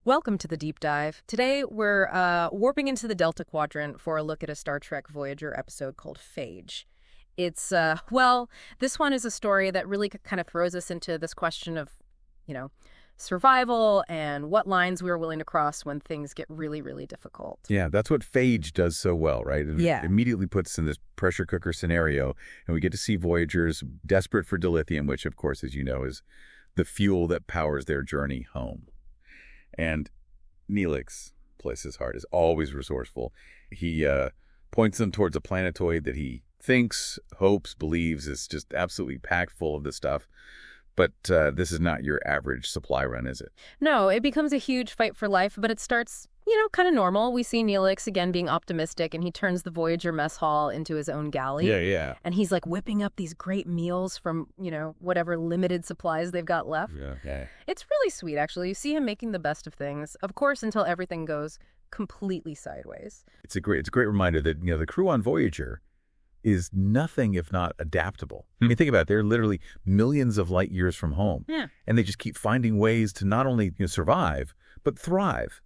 Welcome to the Deep Dive. Today we're warping into the Delta Quadrant for a look at a Star Trek Voyager episode called Phage. It's, this one is a story that really kind of throws us into this question of, survival and what lines we are willing to cross when things get really, really difficult. Yeah, that's what Phage does so well, right? It Yeah. immediately puts us in this pressure cooker scenario, and we get to see Voyagers desperate for dilithium, which, of course, as you know, is the fuel that powers their journey home. And Neelix, bless his heart, is always resourceful. He points them towards a planetoid that he thinks, hopes, believes is just absolutely packed full of this stuff. But this is not your average supply run, is it? No, it becomes a huge fight for life, but it starts, kind of normal. We see Neelix again being optimistic, and he turns the Voyager mess hall into his own galley. Yeah. And he's like whipping up these great meals from, whatever limited supplies they've got left. Yeah. It's really sweet, actually. You see him making the best of things, of course, until everything goes completely sideways. It's a great reminder that, the crew on Voyager is nothing if not adaptable. I mean, think about it. They're literally millions of light years from home. Yeah. And they just keep finding ways to not only survive, but thrive,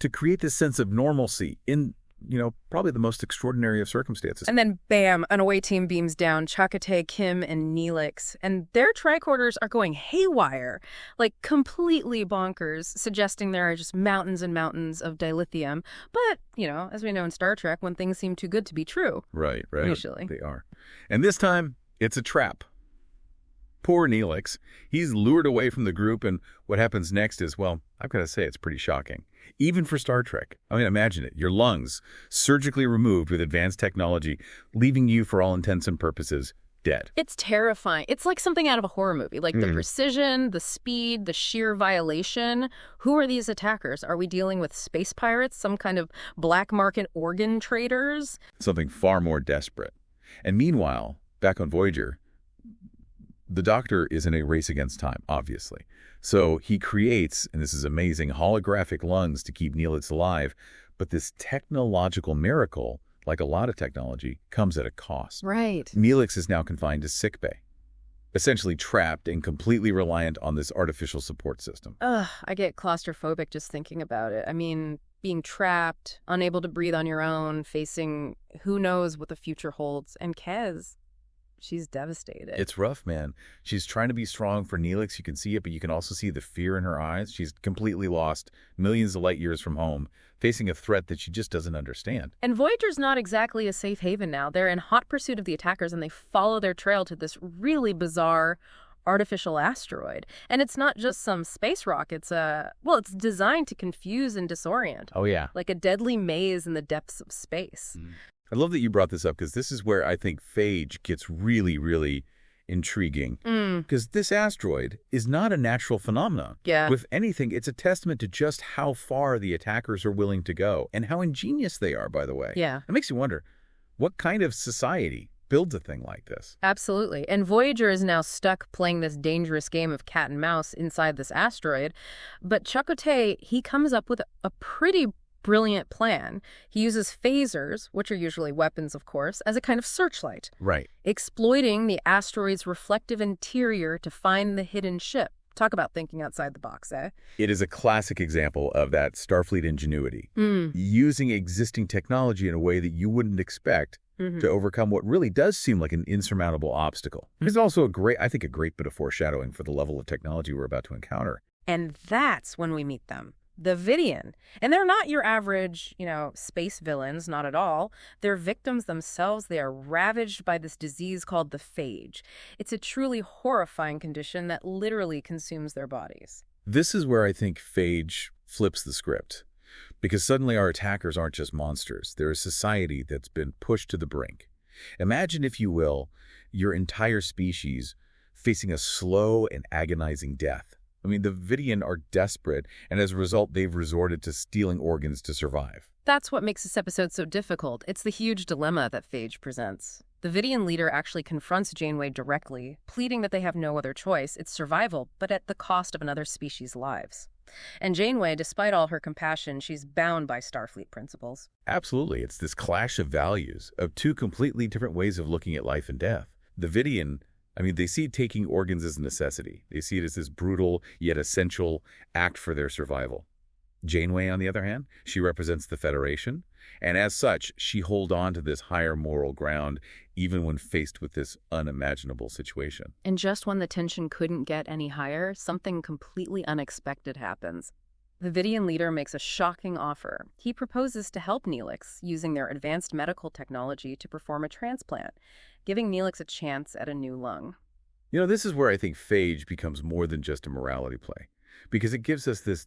to create this sense of normalcy in, probably the most extraordinary of circumstances. And then, bam, an away team beams down Chakotay, Kim, and Neelix. And their tricorders are going haywire, like completely bonkers, suggesting there are just mountains and mountains of dilithium. But, as we know in Star Trek, when things seem too good to be true. Right. Usually. They are. And this time, it's a trap. Poor Neelix. He's lured away from the group, and what happens next is, well, I've got to say, it's pretty shocking. Even for Star Trek. I mean, imagine it. Your lungs surgically removed with advanced technology, leaving you, for all intents and purposes, dead. It's terrifying. It's like something out of a horror movie. Like the precision, the speed, the sheer violation. Who are these attackers? Are we dealing with space pirates? Some kind of black market organ traders? Something far more desperate. And meanwhile, back on Voyager, the Doctor is in a race against time, obviously. So he creates, and this is amazing, holographic lungs to keep Neelix alive. But this technological miracle, like a lot of technology, comes at a cost. Right. Neelix is now confined to sickbay, essentially trapped and completely reliant on this artificial support system. I get claustrophobic just thinking about it. I mean, being trapped, unable to breathe on your own, facing who knows what the future holds. And Kez, she's devastated. It's rough, man. She's trying to be strong for Neelix. You can see it, but you can also see the fear in her eyes. She's completely lost, millions of light years from home, facing a threat that she just doesn't understand. And Voyager's not exactly a safe haven now. They're in hot pursuit of the attackers, and they follow their trail to this really bizarre artificial asteroid. And it's not just some space rock. It's designed to confuse and disorient. Oh, yeah. Like a deadly maze in the depths of space. I love that you brought this up, because this is where I think Phage gets really, really intriguing. Because this asteroid is not a natural phenomenon. Yeah. With anything, it's a testament to just how far the attackers are willing to go, and how ingenious they are, by the way. Yeah. It makes you wonder, what kind of society builds a thing like this? Absolutely. And Voyager is now stuck playing this dangerous game of cat and mouse inside this asteroid. But Chakotay, he comes up with a pretty brilliant plan. He uses phasers, which are usually weapons, of course, as a kind of searchlight. Right. Exploiting the asteroid's reflective interior to find the hidden ship. Talk about thinking outside the box, eh? It is a classic example of that Starfleet ingenuity. Using existing technology in a way that you wouldn't expect to overcome what really does seem like an insurmountable obstacle. It's also a great bit of foreshadowing for the level of technology we're about to encounter. And that's when we meet them. The Vidian. And they're not your average, space villains, not at all. They're victims themselves. They are ravaged by this disease called the Phage. It's a truly horrifying condition that literally consumes their bodies. This is where I think Phage flips the script. Because suddenly our attackers aren't just monsters. They're a society that's been pushed to the brink. Imagine, if you will, your entire species facing a slow and agonizing death. I mean, the Vidian are desperate, and as a result, they've resorted to stealing organs to survive. That's what makes this episode so difficult. It's the huge dilemma that Phage presents. The Vidian leader actually confronts Janeway directly, pleading that they have no other choice. It's survival, but at the cost of another species' lives. And Janeway, despite all her compassion, she's bound by Starfleet principles. Absolutely. It's this clash of values, of two completely different ways of looking at life and death. The Vidian, they see taking organs as a necessity. They see it as this brutal yet essential act for their survival. Janeway, on the other hand, she represents the Federation, and as such, she holds on to this higher moral ground even when faced with this unimaginable situation. And just when the tension couldn't get any higher, something completely unexpected happens. The Vidian leader makes a shocking offer. He proposes to help Neelix using their advanced medical technology to perform a transplant, giving Neelix a chance at a new lung. You know, this is where I think Phage becomes more than just a morality play, because it gives us this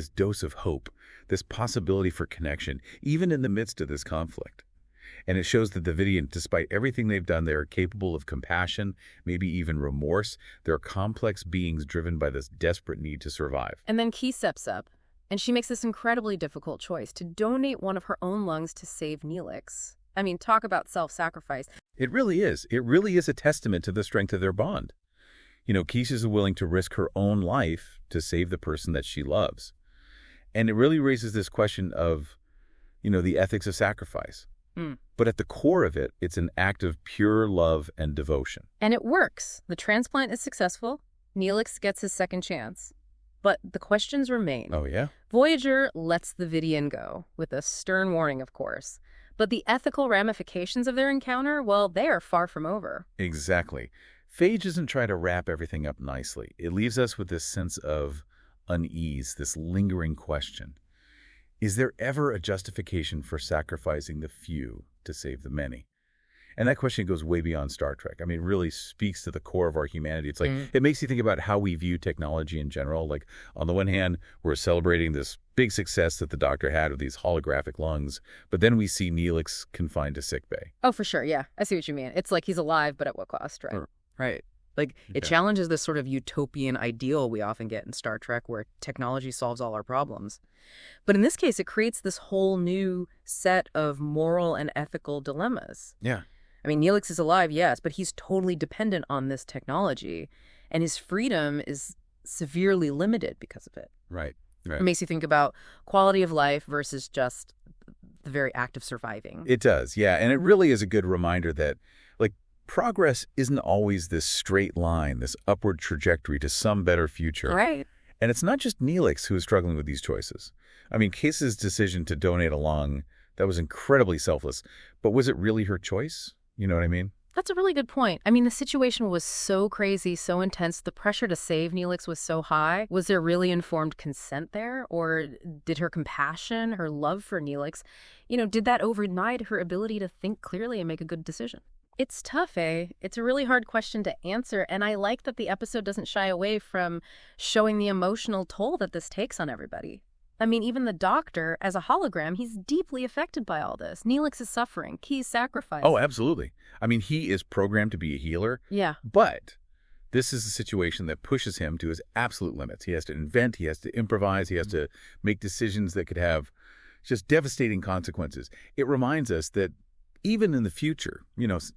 dose of hope, this possibility for connection, even in the midst of this conflict. And it shows that the Vidian, despite everything they've done, they are capable of compassion, maybe even remorse. They're complex beings driven by this desperate need to survive. And then Key steps up, and she makes this incredibly difficult choice to donate one of her own lungs to save Neelix. I mean, talk about self-sacrifice. It really is. It really is a testament to the strength of their bond. You know, Keisha is willing to risk her own life to save the person that she loves. And it really raises this question of, you know, the ethics of sacrifice. But at the core of it, it's an act of pure love and devotion. And it works. The transplant is successful. Neelix gets his second chance. But the questions remain. Oh, yeah? Voyager lets the Vidian go, with a stern warning, of course. But the ethical ramifications of their encounter, well, they are far from over. Exactly. Phage doesn't try to wrap everything up nicely. It leaves us with this sense of unease, this lingering question. Is there ever a justification for sacrificing the few to save the many? And that question goes way beyond Star Trek. I mean, it really speaks to the core of our humanity. It's like, it makes you think about how we view technology in general. Like, on the one hand, we're celebrating this big success that the doctor had with these holographic lungs, but then we see Neelix confined to sickbay. Oh, for sure, yeah. I see what you mean. It's like he's alive, but at what cost, right? Right. Like, it challenges this sort of utopian ideal we often get in Star Trek where technology solves all our problems. But in this case, it creates this whole new set of moral and ethical dilemmas. Yeah. I mean, Neelix is alive, yes, but he's totally dependent on this technology, and his freedom is severely limited because of it. Right. It makes you think about quality of life versus just the very act of surviving. It does, yeah. And it really is a good reminder that, like, progress isn't always this straight line, this upward trajectory to some better future. Right. And it's not just Neelix who is struggling with these choices. I mean, Case's decision to donate a lung, that was incredibly selfless. But was it really her choice? You know what I mean? That's a really good point. I mean, the situation was so crazy, so intense. The pressure to save Neelix was so high. Was there really informed consent there? Or did her compassion, her love for Neelix, did that override her ability to think clearly and make a good decision? It's tough, eh? It's a really hard question to answer, and I like that the episode doesn't shy away from showing the emotional toll that this takes on everybody. I mean, even the doctor, as a hologram, he's deeply affected by all this. Neelix is suffering. Key's sacrifice. Oh, absolutely. I mean, he is programmed to be a healer. Yeah. But this is a situation that pushes him to his absolute limits. He has to invent, he has to improvise, he has to make decisions that could have just devastating consequences. It reminds us that even in the future,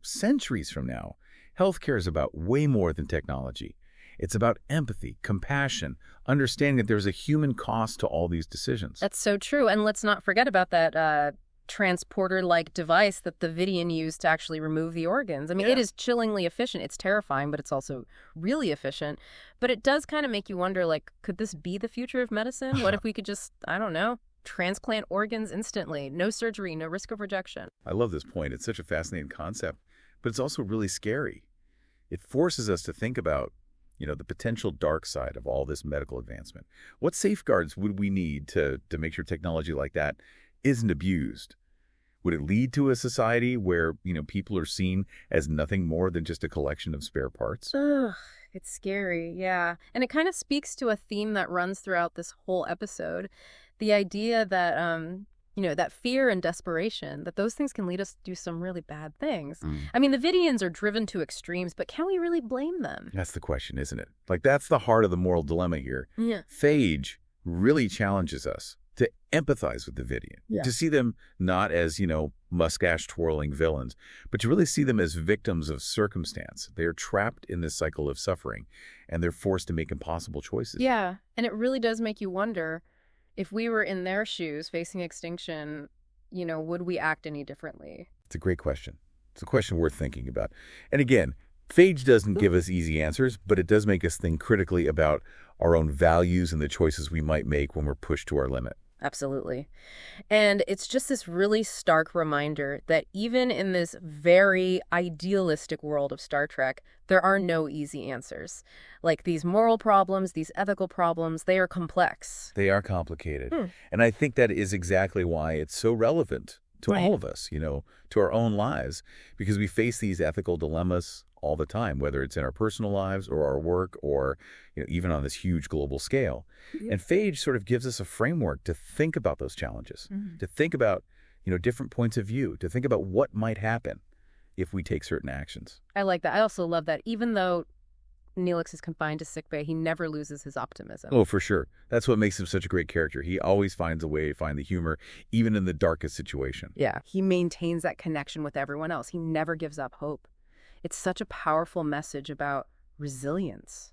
centuries from now, healthcare is about way more than technology. It's about empathy, compassion, understanding that there's a human cost to all these decisions. That's so true. And let's not forget about that transporter-like device that the Vidian used to actually remove the organs. I mean, It is chillingly efficient. It's terrifying, but it's also really efficient. But it does kind of make you wonder, like, could this be the future of medicine? What if we could just, I don't know, transplant organs instantly? No surgery, no risk of rejection. I love this point. It's such a fascinating concept, but it's also really scary. It forces us to think about the potential dark side of all this medical advancement. What safeguards would we need to make sure technology like that isn't abused? Would it lead to a society where, people are seen as nothing more than just a collection of spare parts? Ugh, it's scary, yeah. And it kind of speaks to a theme that runs throughout this whole episode. The idea that, that fear and desperation, that those things can lead us to do some really bad things. I mean, the Vidians are driven to extremes, but can we really blame them? That's the question, isn't it? Like, that's the heart of the moral dilemma here. Yeah. Phage really challenges us to empathize with the Vidian, to see them not as, mustache-twirling villains, but to really see them as victims of circumstance. They are trapped in this cycle of suffering, and they're forced to make impossible choices. Yeah, and it really does make you wonder, if we were in their shoes facing extinction, would we act any differently? It's a great question. It's a question worth thinking about. And again, Phage doesn't give us easy answers, but it does make us think critically about our own values and the choices we might make when we're pushed to our limit. Absolutely. And it's just this really stark reminder that even in this very idealistic world of Star Trek, there are no easy answers. Like these moral problems, these ethical problems, they are complex. They are complicated. And I think that is exactly why it's so relevant to all of us, to our own lives, because we face these ethical dilemmas all the time, whether it's in our personal lives or our work or even on this huge global scale. And Phage sort of gives us a framework to think about those challenges, to think about different points of view, to think about what might happen if we take certain actions. I like that. I also love that even though Neelix is confined to sickbay, he never loses his optimism. Oh, for sure. That's what makes him such a great character. He always finds a way to find the humor, even in the darkest situation. Yeah. He maintains that connection with everyone else. He never gives up hope. It's such a powerful message about resilience,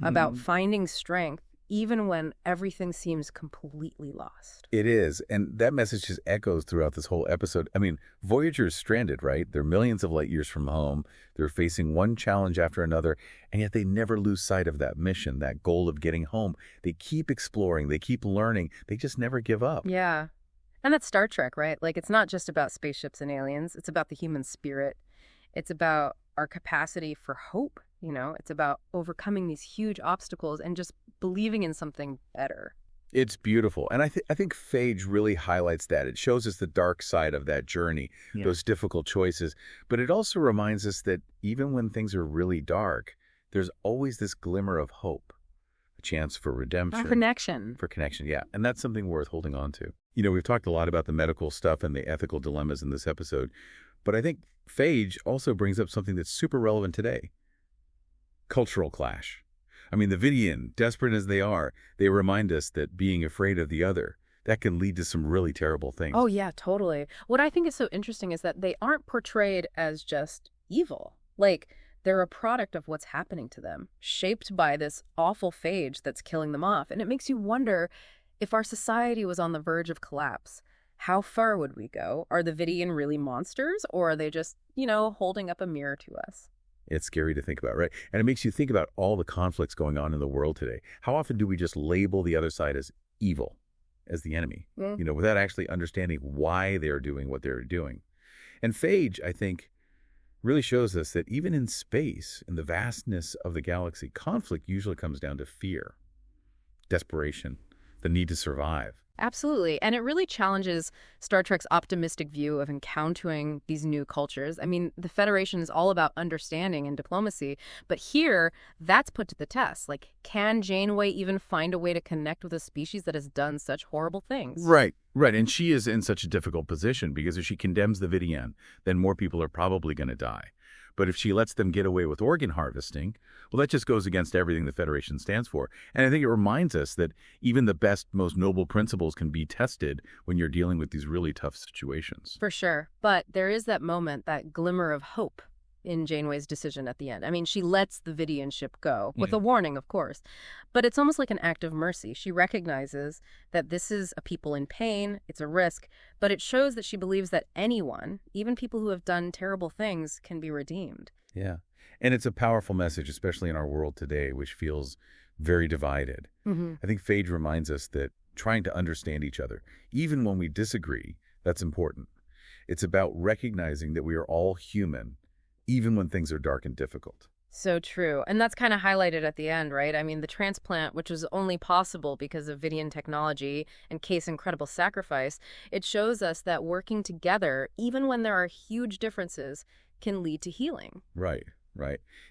about finding strength, even when everything seems completely lost. It is. And that message just echoes throughout this whole episode. I mean, Voyager is stranded, right? They're millions of light years from home. They're facing one challenge after another, and yet they never lose sight of that mission, that goal of getting home. They keep exploring. They keep learning. They just never give up. Yeah. And that's Star Trek, right? Like, it's not just about spaceships and aliens. It's about the human spirit. It's about our capacity for hope. It's about overcoming these huge obstacles and just believing in something better. It's beautiful. And I think Phage really highlights that. It shows us the dark side of that journey, those difficult choices. But it also reminds us that even when things are really dark, there's always this glimmer of hope, a chance for redemption. For connection. For connection, yeah. And that's something worth holding on to. We've talked a lot about the medical stuff and the ethical dilemmas in this episode. But I think Phage also brings up something that's super relevant today. Cultural clash. I mean, the Vidian, desperate as they are, they remind us that being afraid of the other, that can lead to some really terrible things. Oh, yeah, totally. What I think is so interesting is that they aren't portrayed as just evil. Like, they're a product of what's happening to them, shaped by this awful phage that's killing them off. And it makes you wonder, if our society was on the verge of collapse, how far would we go? Are the Vidian really monsters, or are they just, holding up a mirror to us? It's scary to think about, right? And it makes you think about all the conflicts going on in the world today. How often do we just label the other side as evil, as the enemy, without actually understanding why they're doing what they're doing? And Phage, I think, really shows us that even in space, in the vastness of the galaxy, conflict usually comes down to fear, desperation, the need to survive. Absolutely. And it really challenges Star Trek's optimistic view of encountering these new cultures. I mean, the Federation is all about understanding and diplomacy, but here, that's put to the test. Like, can Janeway even find a way to connect with a species that has done such horrible things? Right. And she is in such a difficult position because if she condemns the Vidian, then more people are probably going to die. But if she lets them get away with organ harvesting, well, that just goes against everything the Federation stands for. And I think it reminds us that even the best, most noble principles can be tested when you're dealing with these really tough situations. For sure. But there is that moment, that glimmer of hope in Janeway's decision at the end. I mean, she lets the Vidian ship go, with a warning, of course. But it's almost like an act of mercy. She recognizes that this is a people in pain, it's a risk, but it shows that she believes that anyone, even people who have done terrible things, can be redeemed. Yeah. And it's a powerful message, especially in our world today, which feels very divided. I think Phage reminds us that trying to understand each other, even when we disagree, that's important. It's about recognizing that we are all human, even when things are dark and difficult. So true. And that's kind of highlighted at the end, right? I mean, the transplant, which was only possible because of Vidian technology and Kay's incredible sacrifice, it shows us that working together, even when there are huge differences, can lead to healing. Right.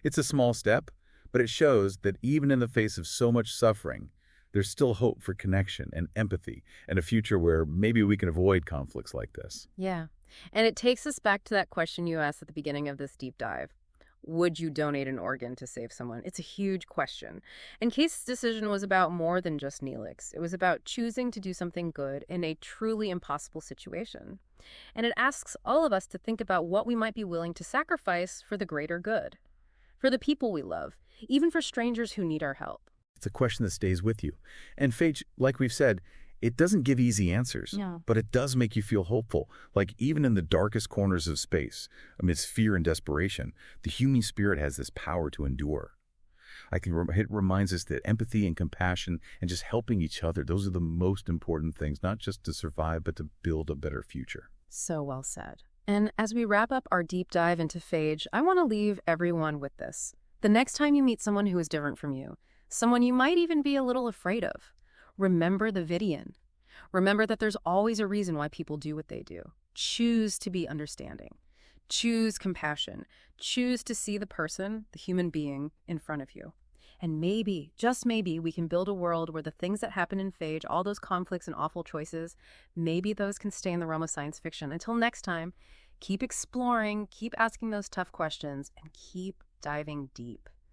It's a small step, but it shows that even in the face of so much suffering, there's still hope for connection and empathy and a future where maybe we can avoid conflicts like this. Yeah. And it takes us back to that question you asked at the beginning of this deep dive. Would you donate an organ to save someone? It's a huge question. And Kay's decision was about more than just Neelix. It was about choosing to do something good in a truly impossible situation. And it asks all of us to think about what we might be willing to sacrifice for the greater good, for the people we love, even for strangers who need our help. It's a question that stays with you. And Phage, like we've said, it doesn't give easy answers, but it does make you feel hopeful. Like even in the darkest corners of space, amidst fear and desperation, the human spirit has this power to endure. It reminds us that empathy and compassion and just helping each other, those are the most important things, not just to survive, but to build a better future. So well said. And as we wrap up our deep dive into Phage, I want to leave everyone with this. The next time you meet someone who is different from you, someone you might even be a little afraid of, remember the Vidian. Remember that there's always a reason why people do what they do. Choose to be understanding. Choose compassion. Choose to see the person, the human being, in front of you. And maybe, just maybe, we can build a world where the things that happen in Phage, all those conflicts and awful choices, maybe those can stay in the realm of science fiction. Until next time, keep exploring, keep asking those tough questions, and keep diving deep.